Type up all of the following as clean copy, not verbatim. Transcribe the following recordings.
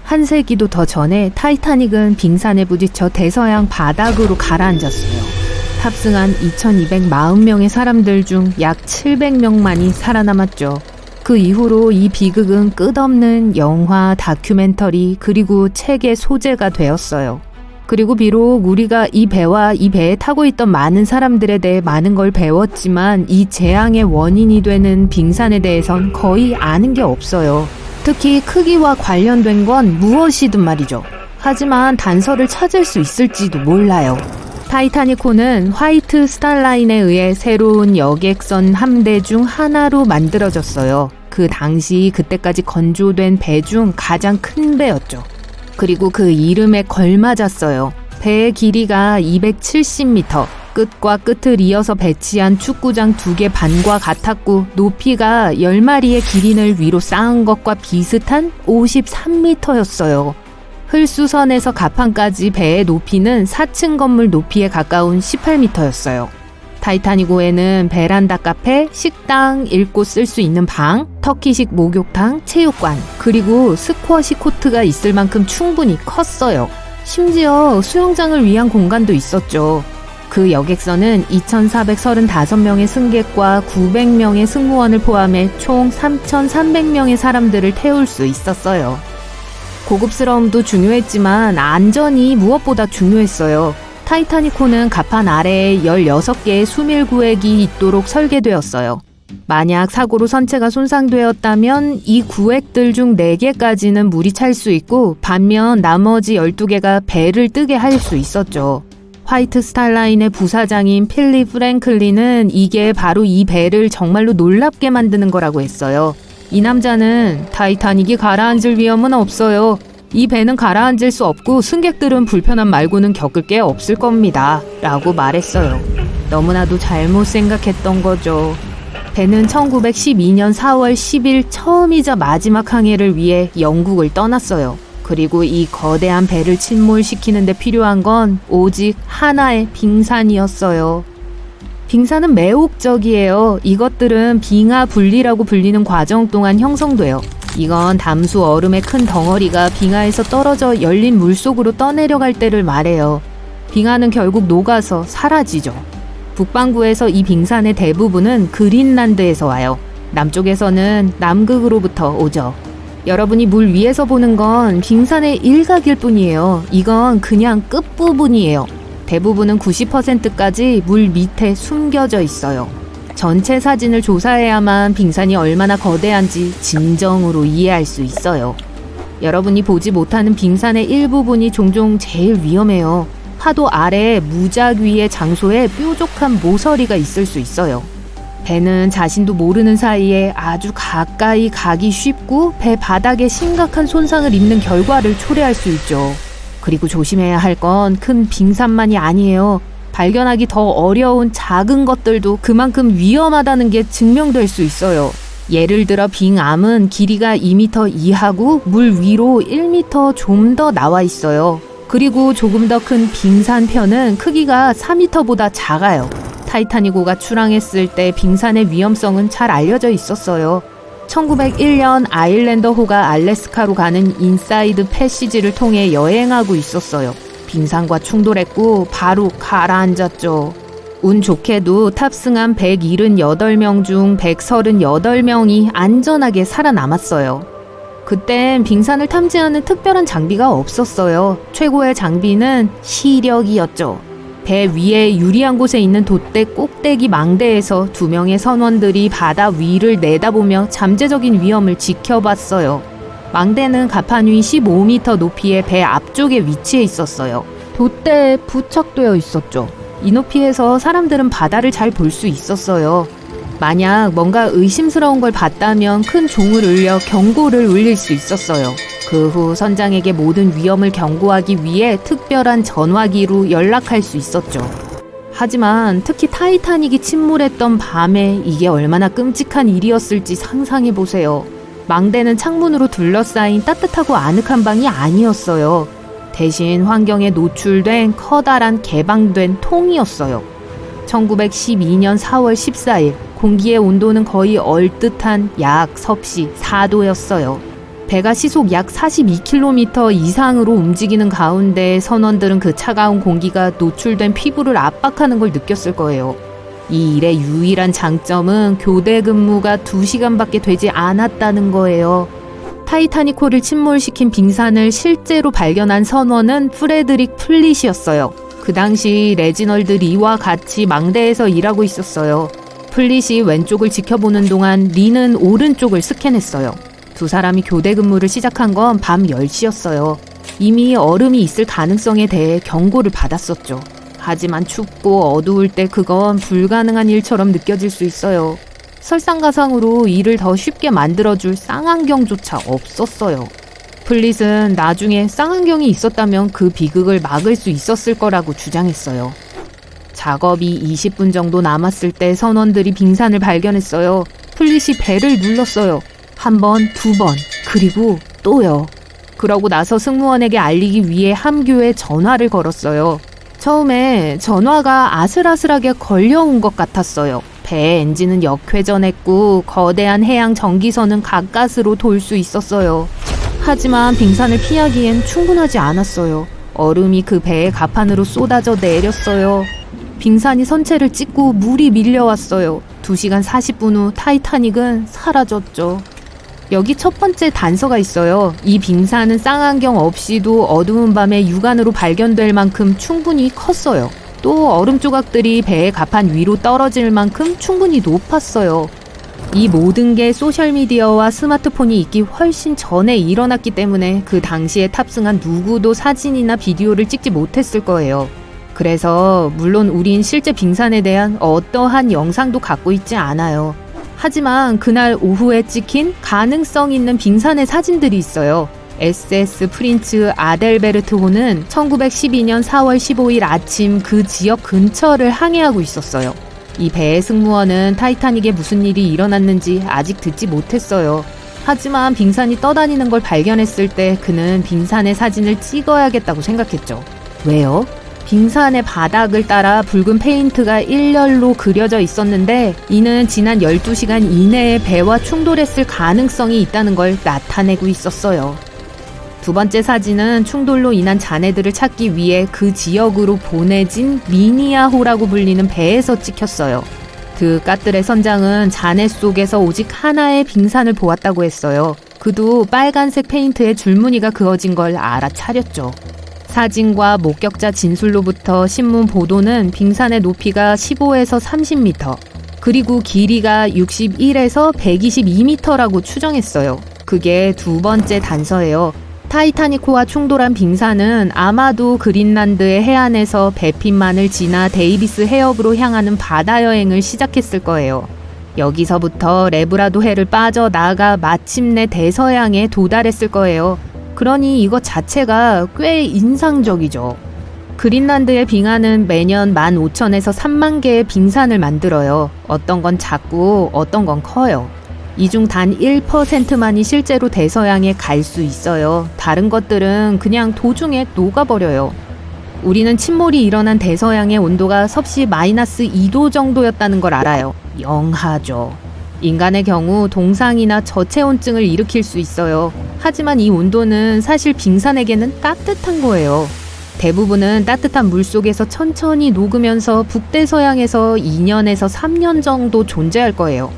한 세기도 더 전에 타이타닉은 빙산에 부딪혀 대서양 바닥으로 가라앉았어요. 탑승한 2240명의 사람들 중 약 700명만이 살아남았죠. 그 이후로 이 비극은 끝없는 영화, 다큐멘터리, 그리고 책의 소재가 되었어요. 그리고 비록 우리가 이 배와 이 배에 타고 있던 많은 사람들에 대해 많은 걸 배웠지만 이 재앙의 원인이 되는 빙산에 대해선 거의 아는 게 없어요. 특히 크기와 관련된 건 무엇이든 말이죠. 하지만 단서를 찾을 수 있을지도 몰라요. 타이타닉호는 화이트 스타라인에 의해 새로운 여객선 함대 중 하나로 만들어졌어요. 그 당시 그때까지 건조된 배 중 가장 큰 배였죠. 그리고 그 이름에 걸맞았어요. 배의 길이가 270m, 끝과 끝을 이어서 배치한 축구장 2개 반과 같았고 높이가 10마리의 기린을 위로 쌓은 것과 비슷한 53m였어요. 흘수선에서 갑판까지 배의 높이는 4층 건물 높이에 가까운 18m였어요. 타이타닉호에는 베란다 카페, 식당, 읽고 쓸 수 있는 방, 터키식 목욕탕, 체육관, 그리고 스쿼시 코트가 있을 만큼 충분히 컸어요. 심지어 수영장을 위한 공간도 있었죠. 그 여객선은 2,435명의 승객과 900명의 승무원을 포함해 총 3,300명의 사람들을 태울 수 있었어요. 고급스러움도 중요했지만 안전이 무엇보다 중요했어요. 타이타닉호는 갑판 아래에 16개의 수밀구획이 있도록 설계되었어요. 만약 사고로 선체가 손상되었다면 이 구획들 중 4개까지는 물이 찰 수 있고 반면 나머지 12개가 배를 뜨게 할 수 있었죠. 화이트 스타라인의 부사장인 필립 프랭클린은 이게 바로 이 배를 정말로 놀랍게 만드는 거라고 했어요. 이 남자는 타이타닉이 가라앉을 위험은 없어요. 이 배는 가라앉을 수 없고 승객들은 불편함 말고는 겪을 게 없을 겁니다. 라고 말했어요. 너무나도 잘못 생각했던 거죠. 배는 1912년 4월 10일 처음이자 마지막 항해를 위해 영국을 떠났어요. 그리고 이 거대한 배를 침몰시키는 데 필요한 건 오직 하나의 빙산이었어요. 빙산은 매혹적이에요. 이것들은 빙하 분리라고 불리는 과정 동안 형성돼요. 이건 담수 얼음의 큰 덩어리가 빙하에서 떨어져 열린 물속으로 떠내려갈 때를 말해요. 빙하는 결국 녹아서 사라지죠. 북반구에서 이 빙산의 대부분은 그린란드에서 와요. 남쪽에서는 남극으로부터 오죠. 여러분이 물 위에서 보는 건 빙산의 일각일 뿐이에요. 이건 그냥 끝부분이에요. 대부분은 90%까지 물 밑에 숨겨져 있어요. 전체 사진을 조사해야만 빙산이 얼마나 거대한지 진정으로 이해할 수 있어요. 여러분이 보지 못하는 빙산의 일부분이 종종 제일 위험해요. 파도 아래에 무작위의 장소에 뾰족한 모서리가 있을 수 있어요. 배는 자신도 모르는 사이에 아주 가까이 가기 쉽고 배 바닥에 심각한 손상을 입는 결과를 초래할 수 있죠. 그리고 조심해야 할 건 큰 빙산만이 아니에요. 발견하기 더 어려운 작은 것들도 그만큼 위험하다는 게 증명될 수 있어요. 예를 들어 빙암은 길이가 2m 이하고 물 위로 1m 좀 더 나와 있어요. 그리고 조금 더 큰 빙산편은 크기가 4m보다 작아요. 타이타닉호가 출항했을 때 빙산의 위험성은 잘 알려져 있었어요. 1901년 아일랜더호가 알래스카로 가는 인사이드 패시지를 통해 여행하고 있었어요. 빙산과 충돌했고 바로 가라앉았죠. 운 좋게도 탑승한 178명 중 138명이 안전하게 살아남았어요. 그땐 빙산을 탐지하는 특별한 장비가 없었어요. 최고의 장비는 시력이었죠. 배 위에 유리한 곳에 있는 돛대 꼭대기 망대에서 2명의 선원들이 바다 위를 내다보며 잠재적인 위험을 지켜봤어요. 망대는 갑판 위 15m 높이의 배 앞쪽에 위치해 있었어요. 돛대에 부착되어 있었죠. 이 높이에서 사람들은 바다를 잘 볼 수 있었어요. 만약 뭔가 의심스러운 걸 봤다면 큰 종을 울려 경고를 울릴 수 있었어요. 그 후 선장에게 모든 위험을 경고하기 위해 특별한 전화기로 연락할 수 있었죠. 하지만 특히 타이타닉이 침몰했던 밤에 이게 얼마나 끔찍한 일이었을지 상상해보세요. 망대는 창문으로 둘러싸인 따뜻하고 아늑한 방이 아니었어요. 대신 환경에 노출된 커다란 개방된 통이었어요. 1912년 4월 14일 공기의 온도는 거의 얼뜻한 약 섭씨 4도였어요. 배가 시속 약 42km 이상으로 움직이는 가운데 선원들은 그 차가운 공기가 노출된 피부를 압박하는 걸 느꼈을 거예요. 이 일의 유일한 장점은 교대 근무가 2시간밖에 되지 않았다는 거예요. 타이타닉호를 침몰시킨 빙산을 실제로 발견한 선원은 프레드릭 플릿이었어요. 그 당시 레지널드 리와 같이 망대에서 일하고 있었어요. 플릿이 왼쪽을 지켜보는 동안 리는 오른쪽을 스캔했어요. 두 사람이 교대 근무를 시작한 건 밤 10시였어요. 이미 얼음이 있을 가능성에 대해 경고를 받았었죠. 하지만 춥고 어두울 때 그건 불가능한 일처럼 느껴질 수 있어요. 설상가상으로 일을 더 쉽게 만들어줄 쌍안경조차 없었어요. 플릿은 나중에 쌍안경이 있었다면 그 비극을 막을 수 있었을 거라고 주장했어요. 작업이 20분 정도 남았을 때 선원들이 빙산을 발견했어요. 플릿이 벨을 눌렀어요. 한 번, 두 번, 그리고 또요. 그러고 나서 승무원에게 알리기 위해 함교에 전화를 걸었어요. 처음에 전화가 아슬아슬하게 걸려온 것 같았어요. 배 엔진은 역회전했고 거대한 해양 전기선은 가까스로 돌 수 있었어요. 하지만 빙산을 피하기엔 충분하지 않았어요. 얼음이 그 배의 가판으로 쏟아져 내렸어요. 빙산이 선체를 찢고 물이 밀려왔어요. 2시간 40분 후 타이타닉은 사라졌죠. 여기 첫 번째 단서가 있어요. 이 빙산은 쌍안경 없이도 어두운 밤에 육안으로 발견될 만큼 충분히 컸어요. 또 얼음 조각들이 배의 가판 위로 떨어질 만큼 충분히 높았어요. 이 모든 게 소셜미디어와 스마트폰이 있기 훨씬 전에 일어났기 때문에 그 당시에 탑승한 누구도 사진이나 비디오를 찍지 못했을 거예요. 그래서 물론 우린 실제 빙산에 대한 어떠한 영상도 갖고 있지 않아요. 하지만 그날 오후에 찍힌 가능성 있는 빙산의 사진들이 있어요. SS 프린츠 아델베르트호는 1912년 4월 15일 아침 그 지역 근처를 항해하고 있었어요. 이 배의 승무원은 타이타닉에 무슨 일이 일어났는지 아직 듣지 못했어요. 하지만 빙산이 떠다니는 걸 발견했을 때 그는 빙산의 사진을 찍어야겠다고 생각했죠. 왜요? 빙산의 바닥을 따라 붉은 페인트가 일렬로 그려져 있었는데 이는 지난 12시간 이내에 배와 충돌했을 가능성이 있다는 걸 나타내고 있었어요. 두 번째 사진은 충돌로 인한 잔해들을 찾기 위해 그 지역으로 보내진 미니아호라고 불리는 배에서 찍혔어요. 그 까뜰의 선장은 잔해 속에서 오직 하나의 빙산을 보았다고 했어요. 그도 빨간색 페인트에 줄무늬가 그어진 걸 알아차렸죠. 사진과 목격자 진술로부터 신문 보도는 빙산의 높이가 15에서 30m, 그리고 길이가 61에서 122m라고 추정했어요. 그게 두 번째 단서예요. 타이타닉호와 충돌한 빙산은 아마도 그린란드의 해안에서 배핀만을 지나 데이비스 해협으로 향하는 바다 여행을 시작했을 거예요. 여기서부터 레브라도해를 빠져나가 마침내 대서양에 도달했을 거예요. 그러니 이것 자체가 꽤 인상적이죠. 그린란드의 빙하는 매년 15,000에서 3만 개의 빙산을 만들어요. 어떤 건 작고 어떤 건 커요. 이 중 단 1%만이 실제로 대서양에 갈 수 있어요. 다른 것들은 그냥 도중에 녹아버려요. 우리는 침몰이 일어난 대서양의 온도가 섭씨 마이너스 2도 정도였다는 걸 알아요. 영하죠. 인간의 경우 동상이나 저체온증을 일으킬 수 있어요. 하지만 이 온도는 사실 빙산에게는 따뜻한 거예요. 대부분은 따뜻한 물 속에서 천천히 녹으면서 북대서양에서 2년에서 3년 정도 존재할 거예요.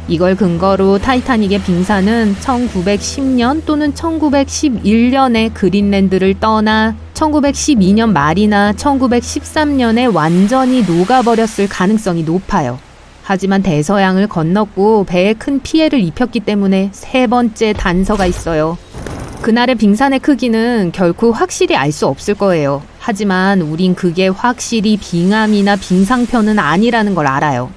이걸 근거로 타이타닉의 빙산은 1910년 또는 1911년에 그린랜드를 떠나 1912년 말이나 1913년에 완전히 녹아버렸을 가능성이 높아요. 하지만 대서양을 건넜고 배에 큰 피해를 입혔기 때문에 세 번째 단서가 있어요. 그날의 빙산의 크기는 결코 확실히 알 수 없을 거예요. 하지만 우린 그게 확실히 빙암이나 빙상편은 아니라는 걸 알아요.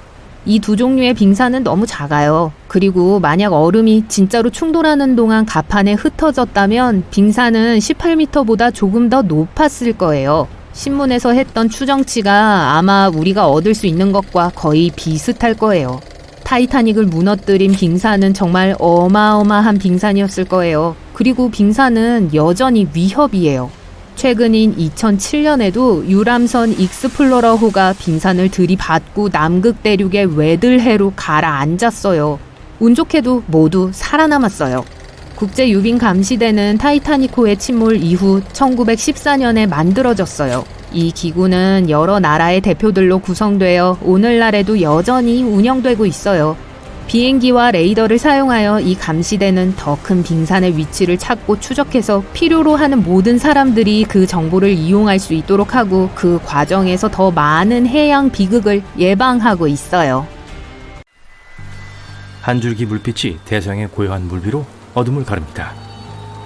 이 두 종류의 빙산은 너무 작아요. 그리고 만약 얼음이 진짜로 충돌하는 동안 가판에 흩어졌다면 빙산은 18m보다 조금 더 높았을 거예요. 신문에서 했던 추정치가 아마 우리가 얻을 수 있는 것과 거의 비슷할 거예요. 타이타닉을 무너뜨린 빙산은 정말 어마어마한 빙산이었을 거예요. 그리고 빙산은 여전히 위협이에요. 최근인 2007년에도 유람선 익스플로러호가 빙산을 들이받고 남극 대륙의 웨들해로 가라앉았어요. 운 좋게도 모두 살아남았어요. 국제유빙감시대는 타이타닉호의 침몰 이후 1914년에 만들어졌어요. 이 기구는 여러 나라의 대표들로 구성되어 오늘날에도 여전히 운영되고 있어요. 비행기와 레이더를 사용하여 이 감시대는 더 큰 빙산의 위치를 찾고 추적해서 필요로 하는 모든 사람들이 그 정보를 이용할 수 있도록 하고 그 과정에서 더 많은 해양 비극을 예방하고 있어요. 한 줄기 불빛이 대서양의 고요한 물 위로 어둠을 가릅니다.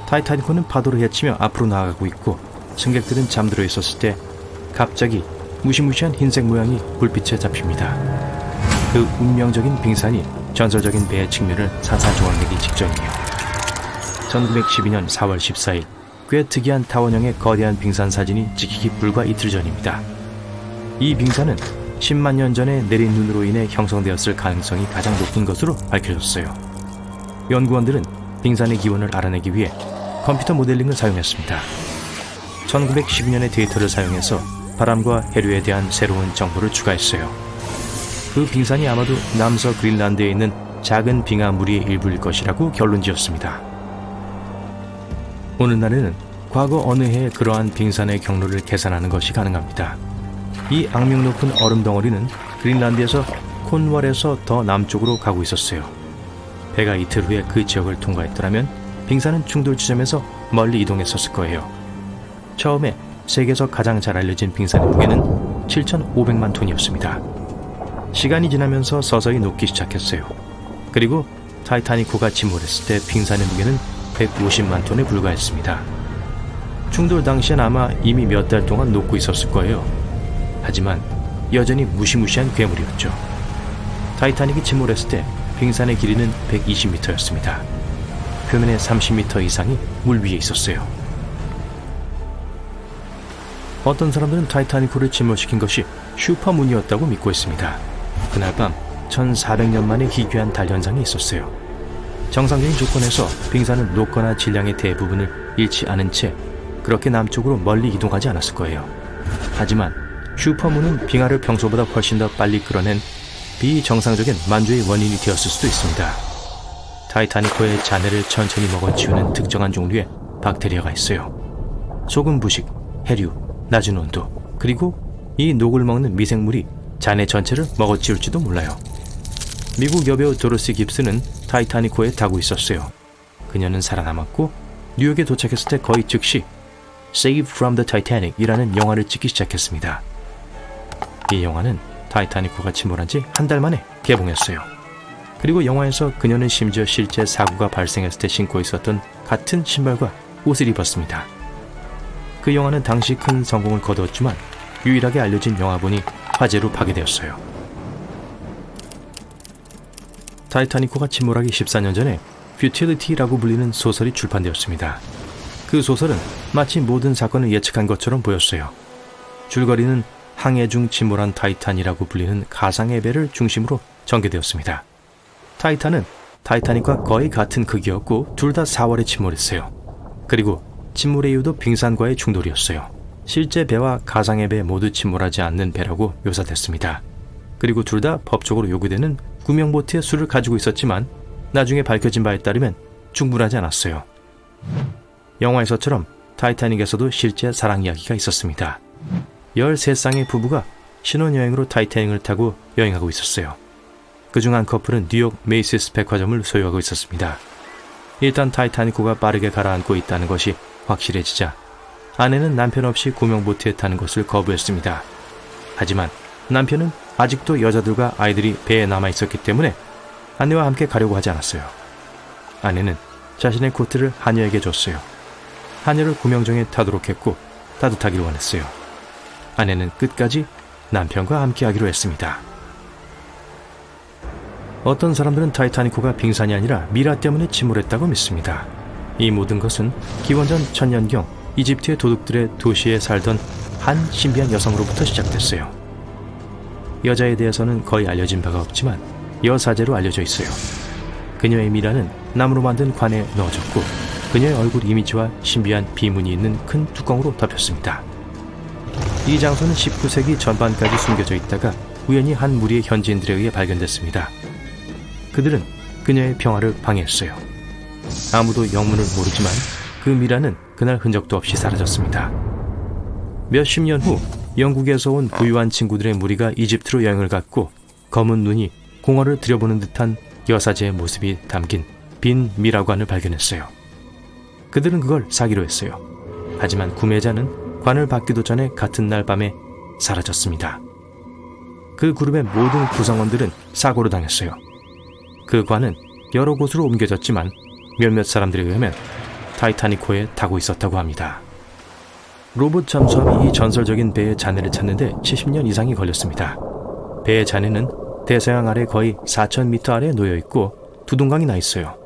타이타닉호는 파도를 헤치며 앞으로 나아가고 있고 승객들은 잠들어 있었을 때 갑자기 무시무시한 흰색 모양이 불빛에 잡힙니다. 그 운명적인 빙산이 전설적인 배의 측면을 산산조각내기 직전이에요. 1912년 4월 14일 꽤 특이한 타원형의 거대한 빙산 사진이 찍히기 불과 이틀 전입니다. 이 빙산은 10만 년 전에 내린 눈으로 인해 형성되었을 가능성이 가장 높은 것으로 밝혀졌어요. 연구원들은 빙산의 기원을 알아내기 위해 컴퓨터 모델링을 사용했습니다. 1912년의 데이터를 사용해서 바람과 해류에 대한 새로운 정보를 추가했어요. 그 빙산이 아마도 남서 그린란드에 있는 작은 빙하무리의 일부일 것이라고 결론지었습니다. 오늘날에는 과거 어느 해에 그러한 빙산의 경로를 계산하는 것이 가능합니다. 이 악명 높은 얼음 덩어리는 그린란드에서 콘월에서 더 남쪽으로 가고 있었어요. 배가 이틀 후에 그 지역을 통과했더라면 빙산은 충돌 지점에서 멀리 이동했었을 거예요. 처음에 세계에서 가장 잘 알려진 빙산의 무게는 7,500만 톤이었습니다. 시간이 지나면서 서서히 녹기 시작했어요. 그리고 타이타닉호가 침몰했을 때 빙산의 무게는 150만 톤에 불과했습니다. 충돌 당시엔 아마 이미 몇 달 동안 녹고 있었을 거예요. 하지만 여전히 무시무시한 괴물이었죠. 타이타닉이 침몰했을 때 빙산의 길이는 120m였습니다. 표면의 30m 이상이 물 위에 있었어요. 어떤 사람들은 타이타닉호를 침몰시킨 것이 슈퍼문이었다고 믿고 있습니다. 그날 밤 1400년 만에 희귀한 달 현상이 있었어요. 정상적인 조건에서 빙산은 녹거나 질량의 대부분을 잃지 않은 채 그렇게 남쪽으로 멀리 이동하지 않았을 거예요. 하지만 슈퍼문은 빙하를 평소보다 훨씬 더 빨리 끌어낸 비정상적인 만조의 원인이 되었을 수도 있습니다. 타이타닉호의 잔해를 천천히 먹어치우는 특정한 종류의 박테리아가 있어요. 소금 부식, 해류, 낮은 온도, 그리고 이 녹을 먹는 미생물이 잔해 전체를 먹어치울지도 몰라요. 미국 여배우 도로시 깁스는 타이타닉호에 타고 있었어요. 그녀는 살아남았고 뉴욕에 도착했을 때 거의 즉시 Saved from the Titanic 이라는 영화를 찍기 시작했습니다. 이 영화는 타이타닉호가 침몰한 지 한 달 만에 개봉했어요. 그리고 영화에서 그녀는 심지어 실제 사고가 발생했을 때 신고 있었던 같은 신발과 옷을 입었습니다. 그 영화는 당시 큰 성공을 거두었지만 유일하게 알려진 영화본이 화재로 파괴되었어요. 타이타닉호가 침몰하기 14년 전에 Futility라고 불리는 소설이 출판되었습니다. 그 소설은 마치 모든 사건을 예측한 것처럼 보였어요. 줄거리는 항해 중 침몰한 타이탄이라고 불리는 가상의 배를 중심으로 전개되었습니다. 타이탄은 타이타닉과 거의 같은 크기였고 둘 다 4월에 침몰했어요. 그리고 침몰의 이유도 빙산과의 충돌이었어요. 실제 배와 가상의 배 모두 침몰하지 않는 배라고 묘사됐습니다. 그리고 둘 다 법적으로 요구되는 구명보트의 수를 가지고 있었지만 나중에 밝혀진 바에 따르면 충분하지 않았어요. 영화에서처럼 타이타닉에서도 실제 사랑 이야기가 있었습니다. 13쌍의 부부가 신혼여행으로 타이타닉을 타고 여행하고 있었어요. 그중 한 커플은 뉴욕 메이시스 백화점을 소유하고 있었습니다. 일단 타이타닉호가 빠르게 가라앉고 있다는 것이 확실해지자 아내는 남편 없이 구명보트에 타는 것을 거부했습니다. 하지만 남편은 아직도 여자들과 아이들이 배에 남아있었기 때문에 아내와 함께 가려고 하지 않았어요. 아내는 자신의 코트를 하녀에게 줬어요. 하녀를 구명정에 타도록 했고 따뜻하기를 원했어요. 아내는 끝까지 남편과 함께 하기로 했습니다. 어떤 사람들은 타이타닉호가 빙산이 아니라 미라 때문에 침몰했다고 믿습니다. 이 모든 것은 기원전 1000년경 이집트의 도둑들의 도시에 살던 한 신비한 여성으로부터 시작됐어요. 여자에 대해서는 거의 알려진 바가 없지만 여사제로 알려져 있어요. 그녀의 미라는 나무로 만든 관에 넣어졌고 그녀의 얼굴 이미지와 신비한 비문이 있는 큰 뚜껑으로 덮였습니다. 이 장소는 19세기 전반까지 숨겨져 있다가 우연히 한 무리의 현지인들에 의해 발견됐습니다. 그들은 그녀의 평화를 방해했어요. 아무도 영문을 모르지만 그 미라는 그날 흔적도 없이 사라졌습니다. 몇십 년 후 영국에서 온 부유한 친구들의 무리가 이집트로 여행을 갔고 검은 눈이 공허를 들여보는 듯한 여사제의 모습이 담긴 빈 미라관을 발견했어요. 그들은 그걸 사기로 했어요. 하지만 구매자는 관을 받기도 전에 같은 날 밤에 사라졌습니다. 그 그룹의 모든 구성원들은 사고로 당했어요. 그 관은 여러 곳으로 옮겨졌지만 몇몇 사람들에 의하면 타이타닉호에 타고 있었다고 합니다. 로봇 잠수함이 이 전설적인 배의 잔해를 찾는데 70년 이상이 걸렸습니다. 배의 잔해는 대서양 아래 거의 4,000m 아래에 놓여있고 두동강이 나 있어요.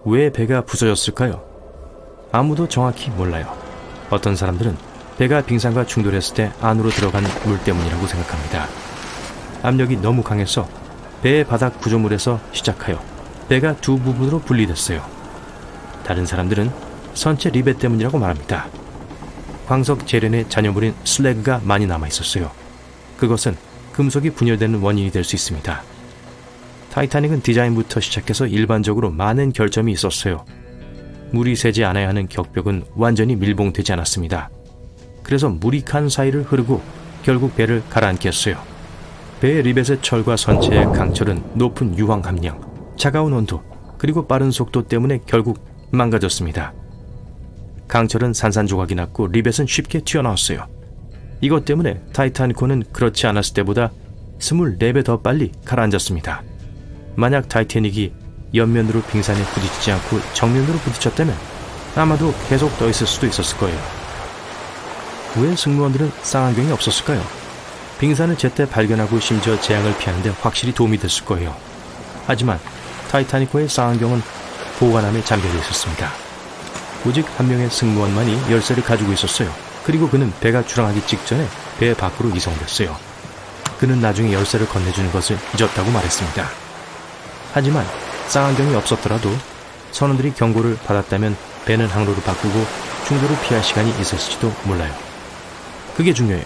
왜 배가 부서졌을까요? 아무도 정확히 몰라요. 어떤 사람들은 배가 빙산과 충돌했을 때 안으로 들어간 물 때문이라고 생각합니다. 압력이 너무 강해서 배의 바닥 구조물에서 시작하여 배가 두 부분으로 분리됐어요. 다른 사람들은 선체 리벳 때문이라고 말합니다. 광석 재련의 잔여물인 슬래그가 많이 남아있었어요. 그것은 금속이 분열되는 원인이 될 수 있습니다. 타이타닉은 디자인부터 시작해서 일반적으로 많은 결점이 있었어요. 물이 새지 않아야 하는 격벽은 완전히 밀봉되지 않았습니다. 그래서 물이 칸 사이를 흐르고 결국 배를 가라앉게 했어요. 배의 리벳의 철과 선체의 강철은 높은 유황 함량, 차가운 온도, 그리고 빠른 속도 때문에 결국 망가졌습니다. 강철은 산산조각이 났고 리벳은 쉽게 튀어나왔어요. 이것 때문에 타이타닉호는 그렇지 않았을 때보다 24배 더 빨리 가라앉았습니다. 만약 타이타닉이 옆면으로 빙산에 부딪히지 않고 정면으로 부딪혔다면 아마도 계속 떠 있을 수도 있었을 거예요. 왜 승무원들은 쌍안경이 없었을까요? 빙산을 제때 발견하고 심지어 재앙을 피하는 데 확실히 도움이 됐을 거예요. 하지만 타이타닉호의 쌍안경은 보관함에 잠겨져 있었습니다. 오직 한 명의 승무원만이 열쇠를 가지고 있었어요. 그리고 그는 배가 출항하기 직전에 배 밖으로 이송됐어요. 그는 나중에 열쇠를 건네주는 것을 잊었다고 말했습니다. 하지만 쌍안경이 없었더라도 선원들이 경고를 받았다면 배는 항로를 바꾸고 충돌을 피할 시간이 있었을지도 몰라요. 그게 중요해요.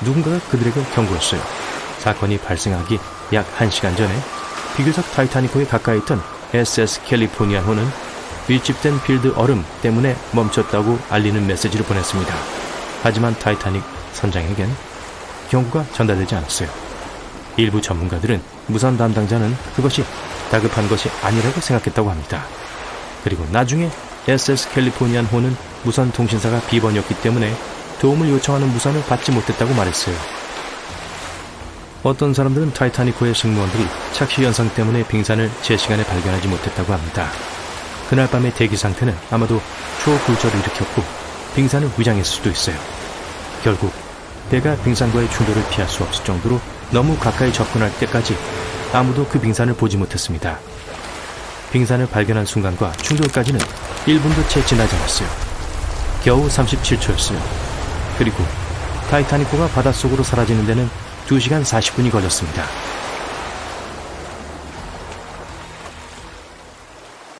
누군가가 그들에게 경고했어요. 사건이 발생하기 약 1시간 전에 비교적 타이타닉호에 가까이 있던 SS 캘리포니아호는 밀집된 필드 얼음 때문에 멈췄다고 알리는 메시지를 보냈습니다. 하지만 타이타닉 선장에겐 경고가 전달되지 않았어요. 일부 전문가들은 무선 담당자는 그것이 다급한 것이 아니라고 생각했다고 합니다. 그리고 나중에 SS 캘리포니아호는 무선 통신사가 비번이었기 때문에 도움을 요청하는 무선을 받지 못했다고 말했어요. 어떤 사람들은 타이타닉호의 승무원들이 착시 현상 때문에 빙산을 제 시간에 발견하지 못했다고 합니다. 그날 밤의 대기 상태는 아마도 초굴절을 일으켰고 빙산을 위장했을 수도 있어요. 결국 배가 빙산과의 충돌을 피할 수 없을 정도로 너무 가까이 접근할 때까지 아무도 그 빙산을 보지 못했습니다. 빙산을 발견한 순간과 충돌까지는 1분도 채 지나지 않았어요. 겨우 37초였어요. 그리고 타이타닉호가 바닷속으로 사라지는 데는 2시간 40분이 걸렸습니다.